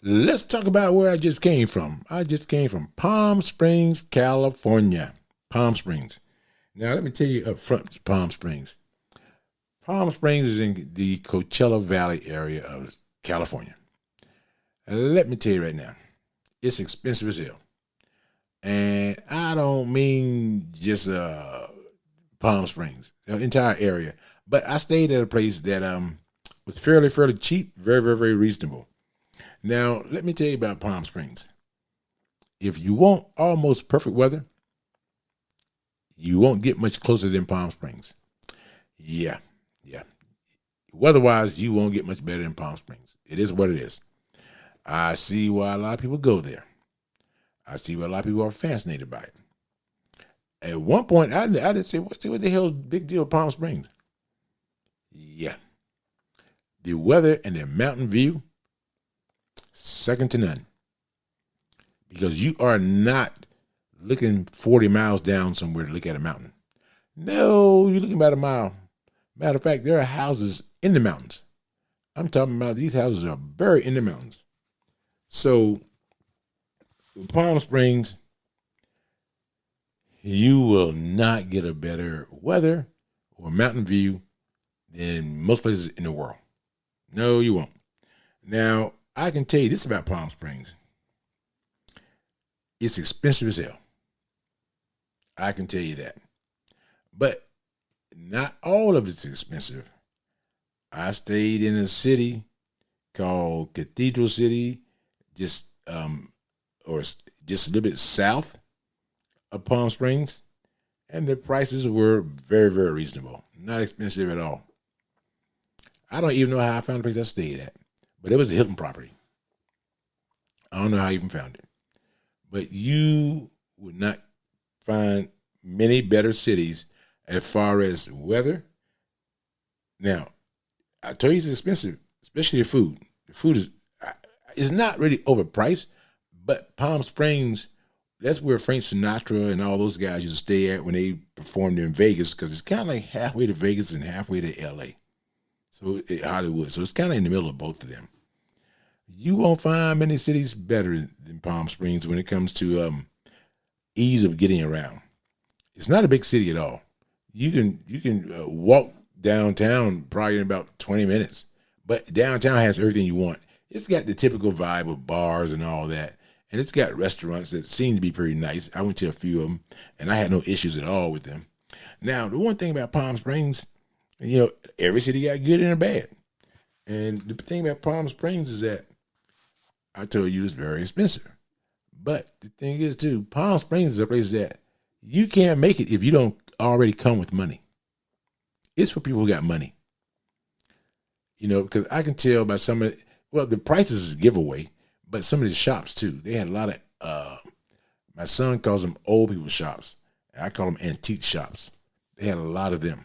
Let's talk about where I just came from. I just came from Palm Springs, California. Palm Springs. Now, let me tell you up front, Palm Springs. Palm Springs is in the Coachella Valley area of California. And let me tell you right now, it's expensive as hell. And I don't mean just Palm Springs, the entire area. But I stayed at a place that was fairly cheap, very reasonable. Now, let me tell you about Palm Springs. If you want almost perfect weather, you won't get much closer than Palm Springs. Yeah. Weather-wise, you won't get much better than Palm Springs. It is what it is. I see why a lot of people go there. I see why a lot of people are fascinated by it. At one point, I didn't say, what the hell is the big deal with Palm Springs? Yeah. The weather and the mountain view, second to none. Because you are not looking 40 miles down somewhere to look at a mountain. No, you're looking about a mile. Matter of fact, there are houses in the mountains. I'm talking about these houses are buried in the mountains. So, Palm Springs, you will not get a better weather or mountain view than most places in the world. No, you won't. Now, I can tell you this about Palm Springs. It's expensive as hell. I can tell you that. But not all of it's expensive. I stayed in a city called Cathedral City, just just a little bit south of Palm Springs, and the prices were very reasonable. Not expensive at all. I don't even know how I found the place I stayed at, but it was a Hilton property. I don't know how I even found it. But you would not find many better cities as far as weather. Now, I told you it's expensive, especially the food. The food is not really overpriced, but Palm Springs, that's where Frank Sinatra and all those guys used to stay at when they performed in Vegas, because it's kind of like halfway to Vegas and halfway to L.A. So Hollywood. So it's kind of in the middle of both of them. You won't find many cities better than Palm Springs when it comes to ease of getting around. It's not a big city at all. You can walk downtown probably in about 20 minutes. But downtown has everything you want. It's got the typical vibe of bars and all that. And it's got restaurants that seem to be pretty nice. I went to a few of them, and I had no issues at all with them. Now, the one thing about Palm Springs, every city got good and bad. And the thing about Palm Springs is that I told you it's very expensive. But the thing is, too, Palm Springs is a place that you can't make it if you don't already come with money. It's for people who got money. Because I can tell by some of the prices is a giveaway, but some of the shops, too. They had a lot of, my son calls them old people shops. I call them antique shops. They had a lot of them.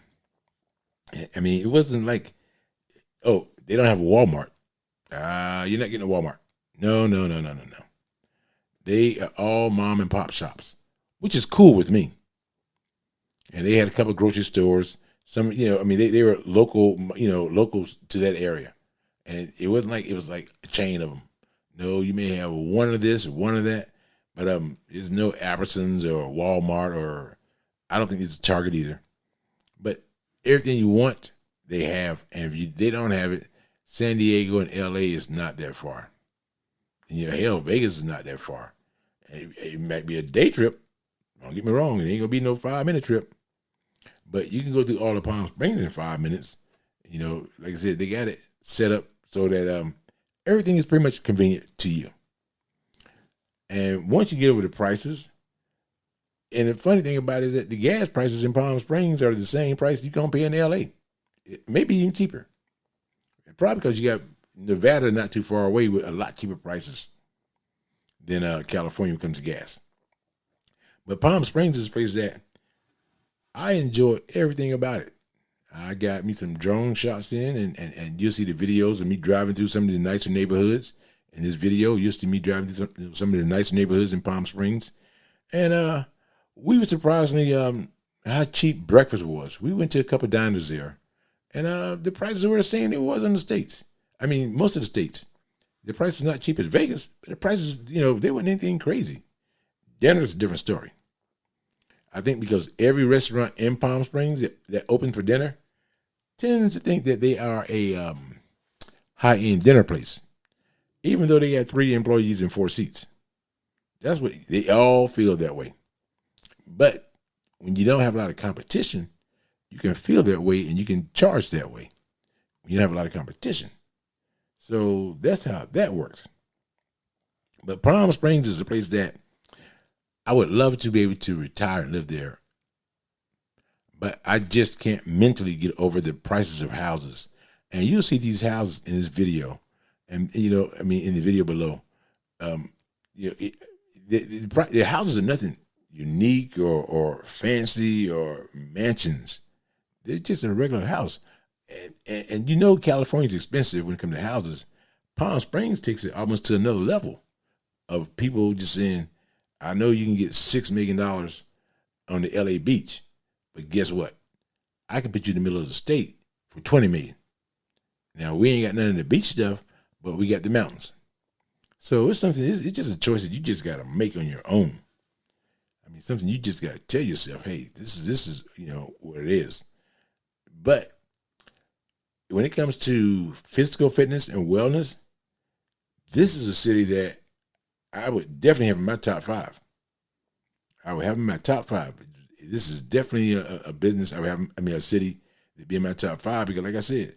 I mean, it wasn't like, oh, they don't have a Walmart. You're not getting a Walmart. No. They are all mom and pop shops, which is cool with me. And they had a couple of grocery stores. Some, they were local, locals to that area. And it wasn't like, it was like a chain of them. No, you may have one of this, one of that, but there's no Albertsons or Walmart, or I don't think it's Target either. But everything you want, they have. And if they don't have it, San Diego and LA is not that far. And, hell, Vegas is not that far. It might be a day trip. Don't get me wrong. It ain't going to be no 5-minute trip. But you can go through all the Palm Springs in 5 minutes. Like I said, they got it set up so that everything is pretty much convenient to you. And once you get over the prices, and the funny thing about it is that the gas prices in Palm Springs are the same price you're going to pay in LA. Maybe even cheaper. Probably because you got Nevada not too far away with a lot cheaper prices than California when it comes to gas. But Palm Springs is a place that I enjoy everything about it. I got me some drone shots in, and you'll see the videos of me driving through some of the nicer neighborhoods. In this video, you'll see me driving through some of the nicer neighborhoods in Palm Springs. And we were surprisingly how cheap breakfast was. We went to a couple diners there, and the prices were the same it was in the States. I mean, most of the states. The price is not cheap as Vegas, but the prices, they weren't anything crazy. Dinner's a different story. I think because every restaurant in Palm Springs that open for dinner tends to think that they are a high-end dinner place, even though they got 3 employees and 4 seats. That's what they all feel that way. But when you don't have a lot of competition, you can feel that way and you can charge that way. When you don't have a lot of competition. So that's how that works. But Palm Springs is a place that I would love to be able to retire and live there. But I just can't mentally get over the prices of houses. And you'll see these houses in this video. And, in the video below. The houses are nothing unique or fancy or mansions. They're just a regular house. And California's expensive when it comes to houses. Palm Springs takes it almost to another level of people just saying, I know you can get $6 million on the LA beach, but guess what? I can put you in the middle of the state for $20 million. Now, we ain't got none of the beach stuff, but we got the mountains. So it's just a choice that you just got to make on your own. I mean, something you just got to tell yourself, hey, this is what it is. But when it comes to physical fitness and wellness, this is a city that I would definitely have in my top 5. I would have in my top 5. This is definitely a business I would have, a city that'd be in my top 5 because, like I said,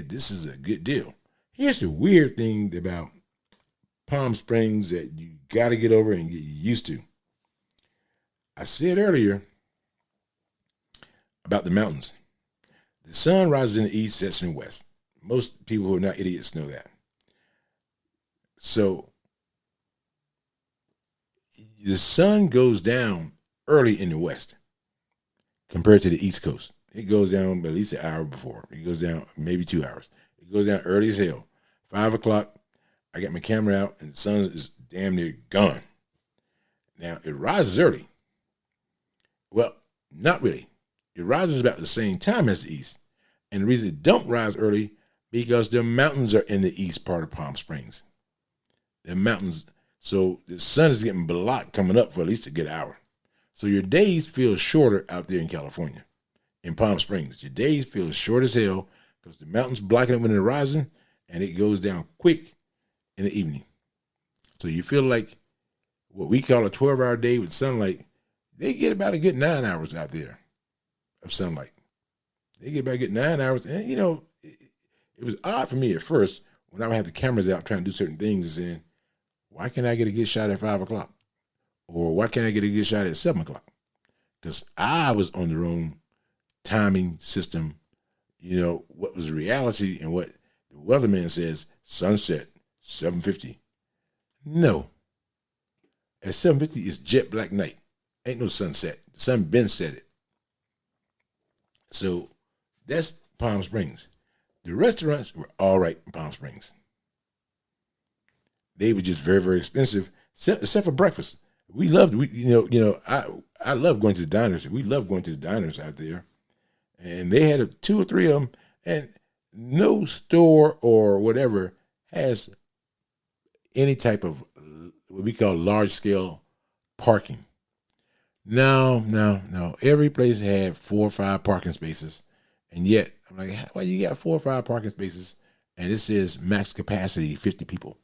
this is a good deal. Here's the weird thing about Palm Springs that you got to get over and get used to. I said earlier about the mountains. The sun rises in the east, sets in the west. Most people who are not idiots know that. So the sun goes down early in the west compared to the East Coast. It goes down at least an hour before. It goes down maybe 2 hours. It goes down early as hell. 5 o'clock, I got my camera out and the sun is damn near gone. Now, it rises early. Well, not really. It rises about the same time as the east. And the reason it don't rise early because the mountains are in the east part of Palm Springs. The mountains, so the sun is getting blocked coming up for at least a good hour. So your days feel shorter out there in California. In Palm Springs, your days feel short as hell because the mountains blocking it when they're rising and it goes down quick in the evening. So you feel like what we call a 12-hour day with sunlight, they get about a good 9 hours out there of sunlight. They get about a good 9 hours. And, it was odd for me at first when I would have the cameras out trying to do certain things and saying, why can't I get a good shot at 5 o'clock? Or why can't I get a good shot at 7 o'clock? Because I was on the wrong timing system, what was reality and what the weatherman says, sunset, 7:50. No. At 7:50, it's jet black night. Ain't no sunset. The sun been set it. So that's Palm Springs. The restaurants were all right in Palm Springs. They were just very, very expensive, except for breakfast. I love going to the diners. We love going to the diners out there. And they had 2 or 3 of them, and no store or whatever has any type of what we call large-scale parking. No. Every place had 4 or 5 parking spaces, and yet I'm like, well, you got 4 or 5 parking spaces, and it says max capacity 50 people.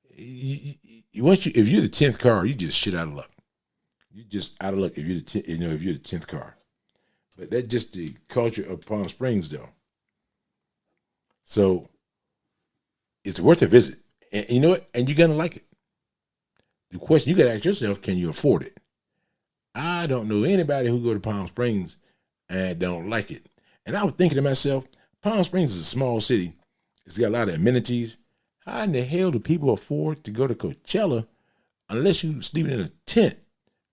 If you're the 10th car, you just shit out of luck. You're just out of luck if you're the 10th car. But that's just the culture of Palm Springs, though. So it's worth a visit. And you know what? And you're going to like it. The question you got to ask yourself, can you afford it? I don't know anybody who go to Palm Springs and don't like it. And I was thinking to myself, Palm Springs is a small city. It's got a lot of amenities. How in the hell do people afford to go to Coachella unless you're sleeping in a tent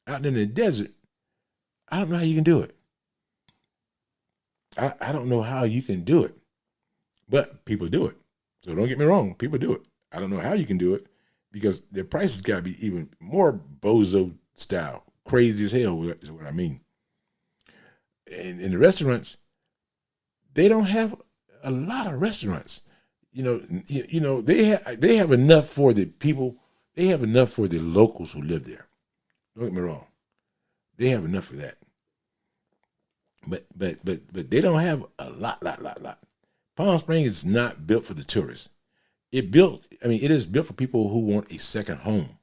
out in the desert? I don't know how you can do it. I don't know how you can do it, but people do it. So don't get me wrong, people do it. I don't know how you can do it because their prices got to be even more bozo style, crazy as hell is what I mean. And in the restaurants, they don't have a lot of restaurants. They have enough for the people. They have enough for the locals who live there. Don't get me wrong. They have enough for that. But they don't have a lot. Palm Springs is not built for the tourists. It is built for people who want a second home.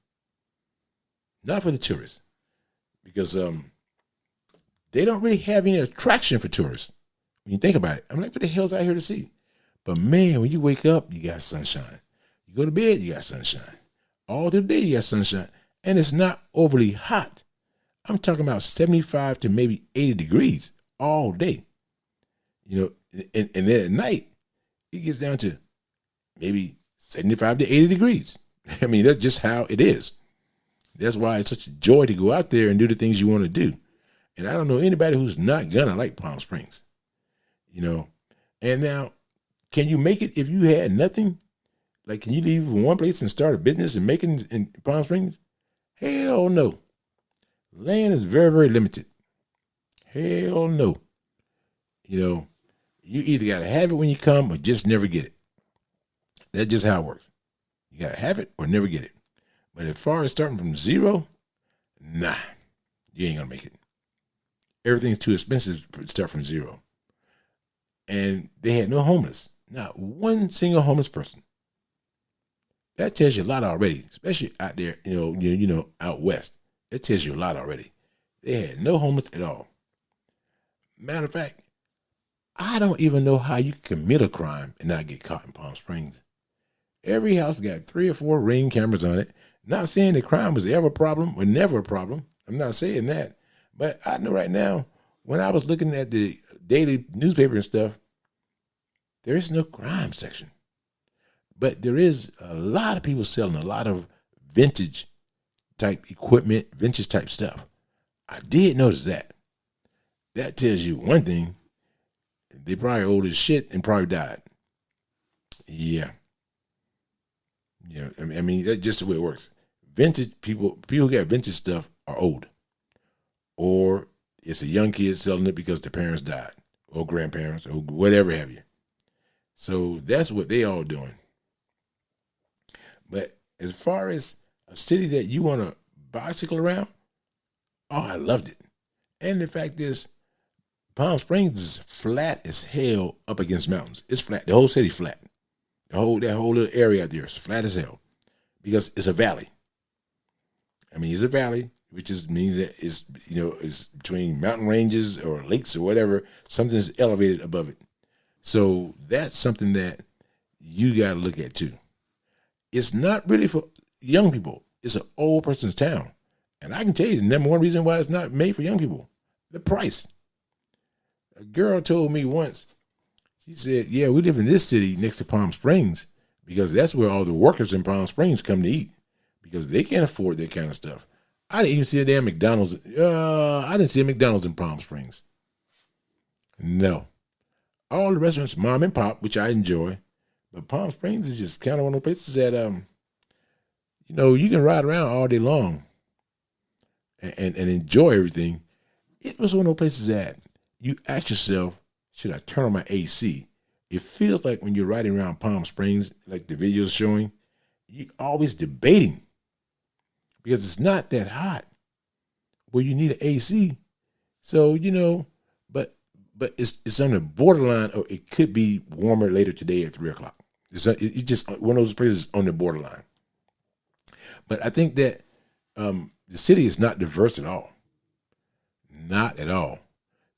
Not for the tourists. Because they don't really have any attraction for tourists. When you think about it, I'm like, what the hell's out here to see? But man, when you wake up, you got sunshine. You go to bed, you got sunshine. All through the day, you got sunshine. And it's not overly hot. I'm talking about 75 to maybe 80 degrees all day. And then at night, it gets down to maybe 75 to 80 degrees. I mean, that's just how it is. That's why it's such a joy to go out there and do the things you want to do. And I don't know anybody who's not gonna like Palm Springs. And now, can you make it if you had nothing? Like, can you leave one place and start a business and make it in Palm Springs? Hell no. Land is very, very limited. Hell no. You either got to have it when you come or just never get it. That's just how it works. You got to have it or never get it. But as far as starting from zero, nah, you ain't going to make it. Everything's too expensive to start from zero. And they had no homeless. Not one single homeless person. That tells you a lot already, especially out there, out west. It tells you a lot already. They had no homeless at all. Matter of fact, I don't even know how you can commit a crime and not get caught in Palm Springs. Every house got 3 or 4 Ring cameras on it. Not saying the crime was ever a problem or never a problem. I'm not saying that. But I know right now, when I was looking at the daily newspaper and stuff, there is no crime section. But there is a lot of people selling a lot of vintage type equipment, vintage type stuff. I did notice that. That tells you one thing. They probably old as shit and probably died. Yeah. I mean, that's just the way it works. Vintage people who got vintage stuff are old. Or it's a young kid selling it because their parents died. Or grandparents or whatever have you. So that's what they all doing. But as far as a city that you want to bicycle around, oh, I loved it. And the fact is, Palm Springs is flat as hell up against mountains. It's flat. The whole city's flat. That whole little area out there is flat as hell because it's a valley. I mean, it's a valley, which means that it's between mountain ranges or lakes or whatever. Something's elevated above it. So that's something that you got to look at too. It's not really for young people. It's an old person's town. And I can tell you the number one reason why it's not made for young people, the price. A girl told me once, she said, yeah, we live in this city next to Palm Springs because that's where all the workers in Palm Springs come to eat because they can't afford that kind of stuff. I didn't even see a damn McDonald's. I didn't see a McDonald's in Palm Springs. No. All the restaurants, mom and pop, which I enjoy, but Palm Springs is just kind of one of those places that, you can ride around all day long and enjoy everything. It was one of those places that you ask yourself, should I turn on my AC? It feels like when you're riding around Palm Springs, like the video's showing, you're always debating because it's not that hot where you need an AC. So, but it's on the borderline, or it could be warmer later today at 3:00. It's just one of those places on the borderline. But I think that the city is not diverse at all. Not at all.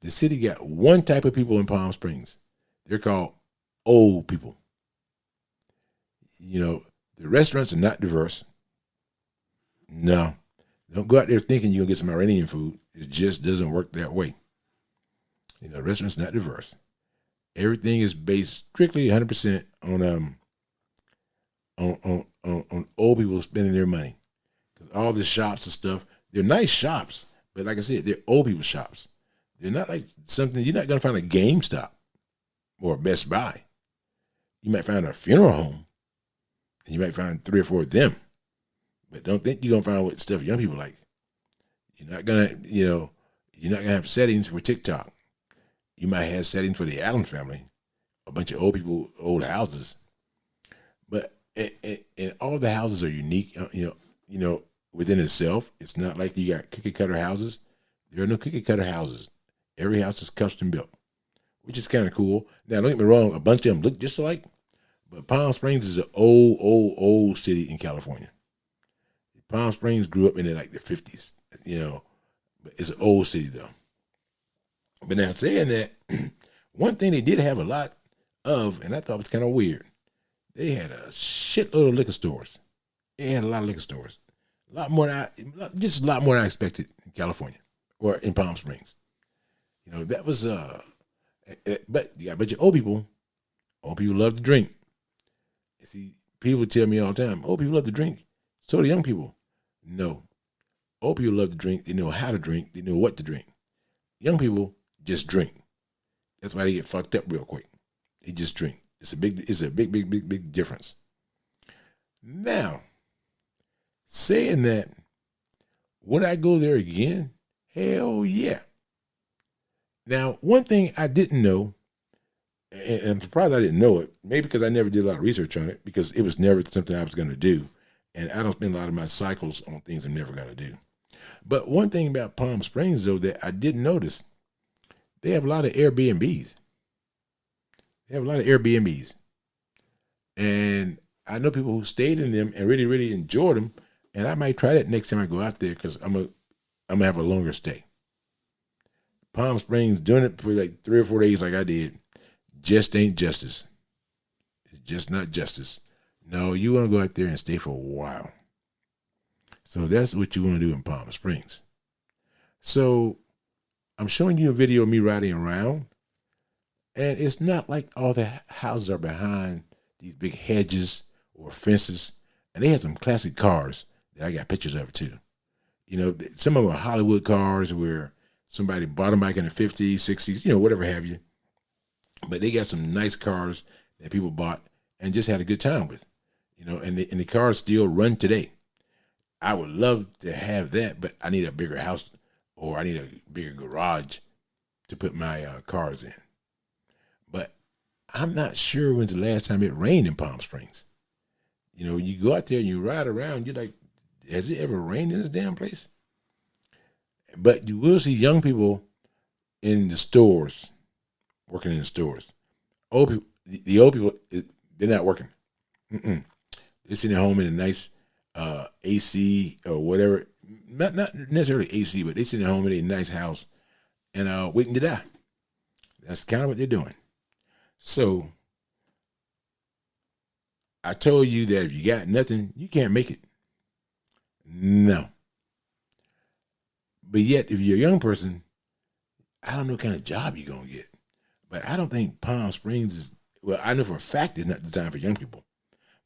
The city got one type of people in Palm Springs. They're called old people. The restaurants are not diverse. No. Don't go out there thinking you're going to get some Iranian food. It just doesn't work that way. The restaurant's not diverse. Everything is based strictly 100% on old people spending their money. Because all the shops and stuff, they're nice shops, but like I said, they're old people shops. They're not like something, you're not going to find a GameStop or a Best Buy. You might find a funeral home, and you might find 3 or 4 of them. But don't think you're going to find what stuff young people like. You're not going to, you're not going to have settings for TikTok. You might have settings for the Adams family a bunch of old people, old houses. But and all the houses are unique, within itself. It's not like you got cookie cutter houses. There are no cookie cutter houses. Every house is custom built, which is kind of cool. Now, don't get me wrong, a bunch of them look just alike, but Palm Springs is an old city in California. Palm Springs grew up in the 50s, but it's an old city though. But now saying that, one thing they did have a lot of, and I thought was kind of weird, they had a shitload of liquor stores. They had a lot of liquor stores. A lot more than I expected in California or in Palm Springs. That was but yeah, but your old people love to drink. You see, people tell me all the time, old people love to drink. So do young people. No. Old people love to drink. They know how to drink. They know what to drink. Young people just drink. That's why they get fucked up real quick. They just drink. It's a big difference. Now, saying that, would I go there again? Hell yeah. Now, one thing I didn't know, and I'm surprised I didn't know it, maybe because I never did a lot of research on it, because it was never something I was going to do. And I don't spend a lot of my cycles on things I'm never going to do. But one thing about Palm Springs, though, that I didn't notice, they have a lot of Airbnbs. And I know people who stayed in them and really, really enjoyed them. And I might try that next time I go out there, because I'm gonna have a longer stay. Palm Springs, doing it for 3 or 4 days like I did, just ain't justice. It's just not justice. No, you want to go out there and stay for a while. So that's what you want to do in Palm Springs. So I'm showing you a video of me riding around, and it's not like all the houses are behind these big hedges or fences. And they have some classic cars that I got pictures of too. Some of them are Hollywood cars where somebody bought them back in the 50s, 60s, whatever have you. But they got some nice cars that people bought and just had a good time with. And the cars still run today. I would love to have that, but I need a bigger house, or I need a bigger garage to put my cars in. But I'm not sure when's the last time it rained in Palm Springs. You go out there and you ride around, you're like, has it ever rained in this damn place? But you will see young people in the stores, working in the stores. Old people, the old people, they're not working. They're sitting at home in a nice AC or whatever. Not necessarily AC, but they're sitting at home in a nice house and waiting to die. That's kind of what they're doing. So I told you that if you got nothing, you can't make it. No. But yet, if you're a young person, I don't know what kind of job you're going to get. But I don't think Palm Springs is, well, I know for a fact it's not designed for young people.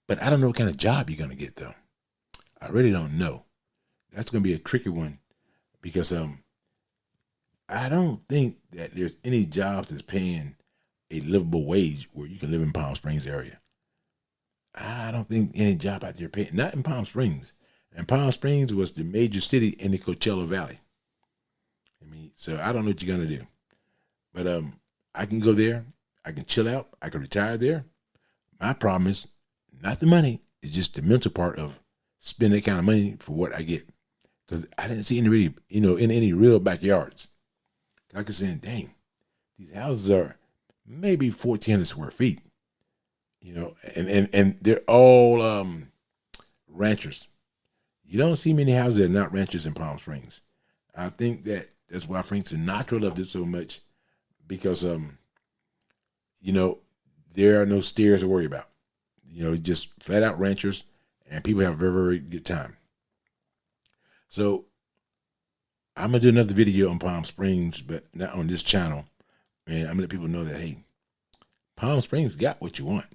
But I don't know what kind of job you're going to get, though. I really don't know. That's going to be a tricky one, because I don't think that there's any jobs that's paying a livable wage where you can live in Palm Springs area. I don't think any job out there paying, not in Palm Springs. And Palm Springs was the major city in the Coachella Valley. So I don't know what you're going to do. But I can go there. I can chill out. I can retire there. My problem is not the money. It's just the mental part of spending that kind of money for what I get. Because I didn't see any really, in any real backyards. I was saying, dang, these houses are maybe 1,400 square feet. And they're all ranchers. You don't see many houses that are not ranchers in Palm Springs. I think that's why Frank Sinatra loved it so much, because there are no stairs to worry about. Just flat out ranchers, and people have a very, very good time. So I'm gonna do another video on Palm Springs, but not on this channel. And I'm gonna let people know that, hey, Palm Springs got what you want.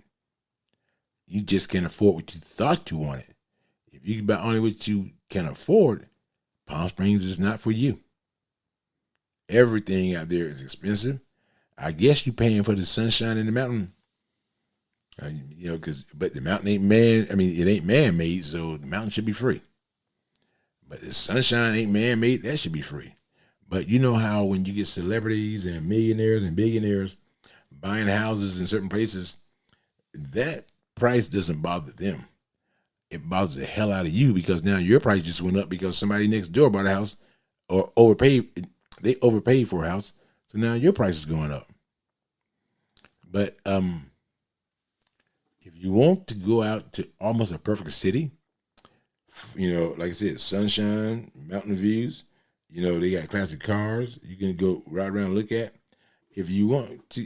You just can't afford what you thought you wanted. If you can buy only what you can afford, Palm Springs is not for you. Everything out there is expensive. I guess you're paying for the sunshine in the mountain. But the mountain ain't it ain't man-made, so the mountain should be free. But the sunshine ain't man-made, that should be free. But you know how when you get celebrities and millionaires and billionaires buying houses in certain places, that price doesn't bother them. It bothers the hell out of you because now your price just went up because somebody next door bought a house or overpaid. They overpaid for a house, so now your price is going up. But if you want to go out to almost a perfect city, like I said, sunshine, mountain views, they got classic cars you can go right around and look at. If you want to,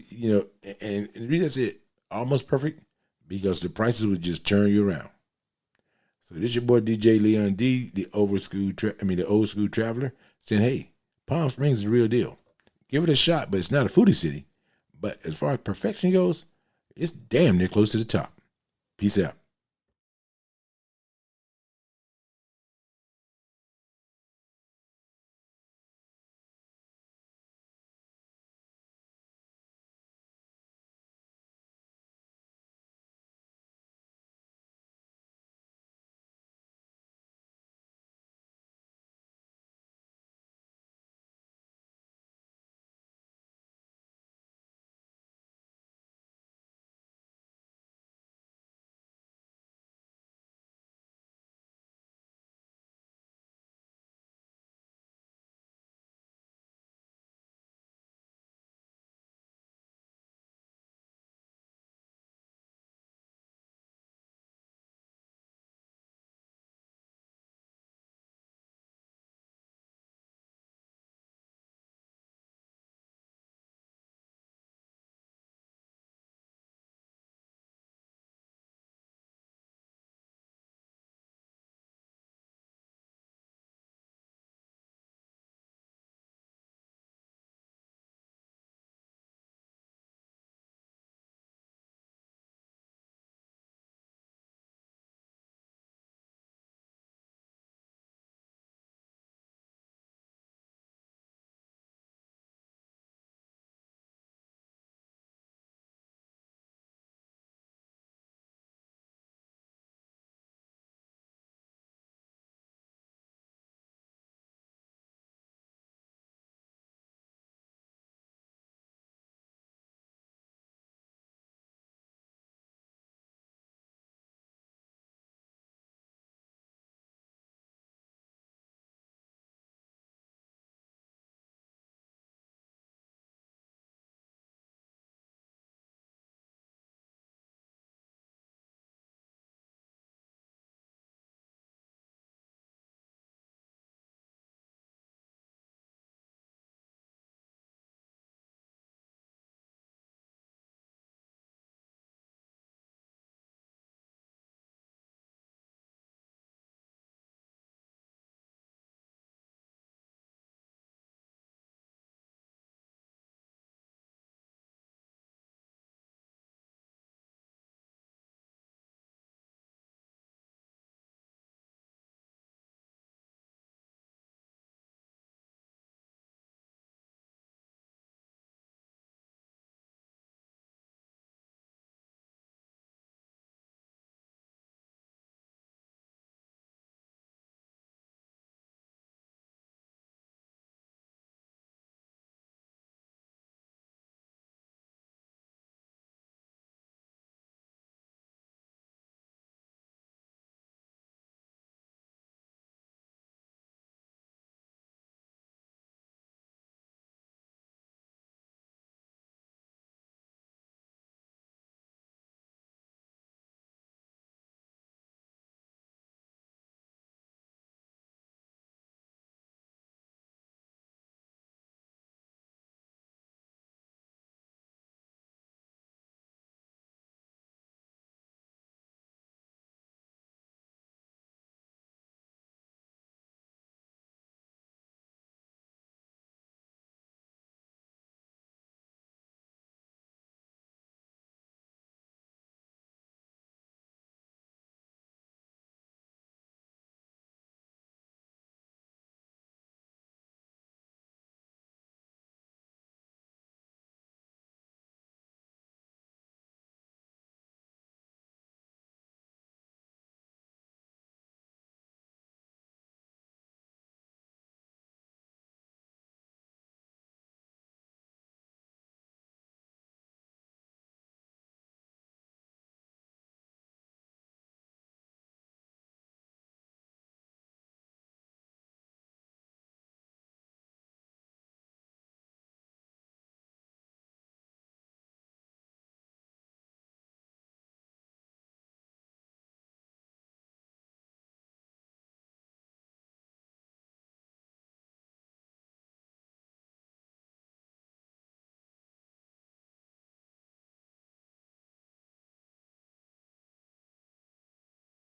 and the reason I said almost perfect, because the prices would just turn you around. So this your boy DJ Leon D, the old school traveler, saying, hey, Palm Springs is the real deal. Give it a shot, but it's not a foodie city. But as far as perfection goes, it's damn near close to the top. Peace out.